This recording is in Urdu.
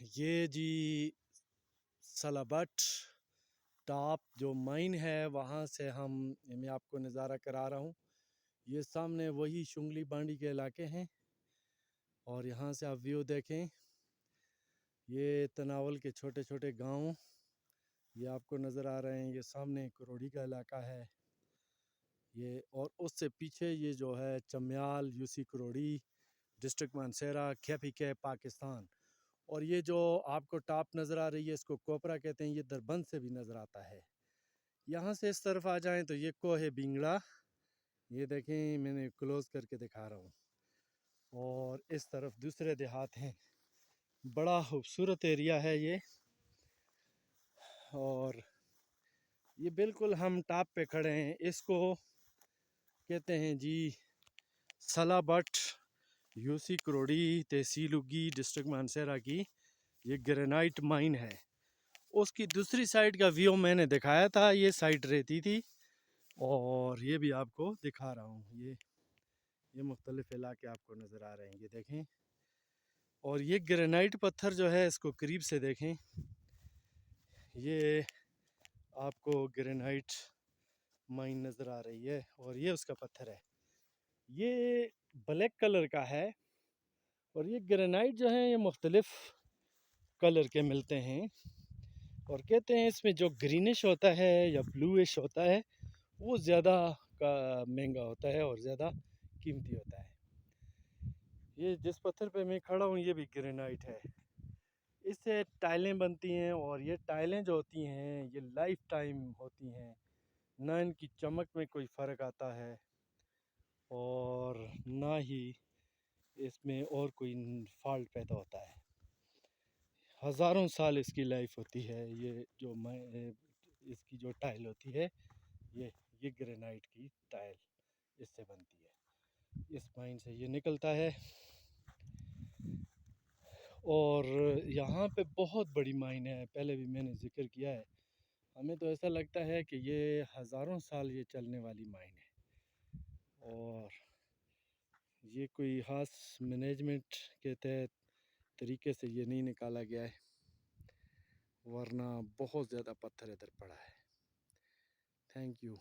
یہ جی سلابٹ ٹاپ جو مائن ہے وہاں سے میں آپ کو نظارہ کرا رہا ہوں. یہ سامنے وہی شنگلی بانڈی کے علاقے ہیں اور یہاں سے آپ ویو دیکھیں. یہ تناول کے چھوٹے چھوٹے گاؤں یہ آپ کو نظر آ رہے ہیں. یہ سامنے کروڑی کا علاقہ ہے یہ، اور اس سے پیچھے یہ جو ہے چمیال یوسی کروڑی ڈسٹرکٹ مانسیرا کھیپی کے پاکستان. اور یہ جو آپ کو ٹاپ نظر آ رہی ہے اس کو کوپرا کہتے ہیں. یہ دربند سے بھی نظر آتا ہے. یہاں سے اس طرف آ جائیں تو یہ کوہ بینگڑا، یہ دیکھیں میں نے کلوز کر کے دکھا رہا ہوں. اور اس طرف دوسرے دیہات ہیں. بڑا خوبصورت ایریا ہے یہ. اور یہ بالکل ہم ٹاپ پہ کھڑے ہیں. اس کو کہتے ہیں جی سلابٹ یوسی کروڑی تحصیل اگی ڈسٹرکٹ مانسیرا کی یہ گرینائٹ مائن ہے. اس کی دوسری سائڈ کا ویو میں نے دکھایا تھا. یہ سائڈ رہتی تھی اور یہ بھی آپ کو دکھا رہا ہوں. یہ مختلف علاقے آپ کو نظر آ رہے ہیں، یہ دیکھیں. اور یہ گرینائٹ پتھر جو ہے اس کو قریب سے دیکھیں. یہ آپ کو گرینائٹ مائن نظر آ رہی ہے اور یہ اس کا پتھر ہے. یہ بلیک کلر کا ہے اور یہ گرینائٹ جو ہے یہ مختلف کلر کے ملتے ہیں. اور کہتے ہیں اس میں جو گرینش ہوتا ہے یا بلوش ہوتا ہے وہ زیادہ مہنگا ہوتا ہے اور زیادہ قیمتی ہوتا ہے. یہ جس پتھر پہ میں کھڑا ہوں یہ بھی گرینائٹ ہے. اس سے ٹائلیں بنتی ہیں اور یہ ٹائلیں جو ہوتی ہیں یہ لائف ٹائم ہوتی ہیں، نہ ان کی چمک میں کوئی فرق آتا ہے اور نہ ہی اس میں اور کوئی فالٹ پیدا ہوتا ہے. ہزاروں سال اس کی لائف ہوتی ہے. یہ جو اس کی جو ٹائل ہوتی ہے یہ گرینائٹ کی ٹائل اس سے بنتی ہے. اس مائن سے یہ نکلتا ہے. اور یہاں پہ بہت بڑی مائن ہے، پہلے بھی میں نے ذکر کیا ہے. ہمیں تو ایسا لگتا ہے کہ یہ ہزاروں سال یہ چلنے والی مائن ہے اور یہ کوئی خاص مینجمنٹ کے تحت طریقے سے یہ نہیں نکالا گیا ہے، ورنہ بہت زیادہ پتھر ادھر پڑا ہے. Thank you.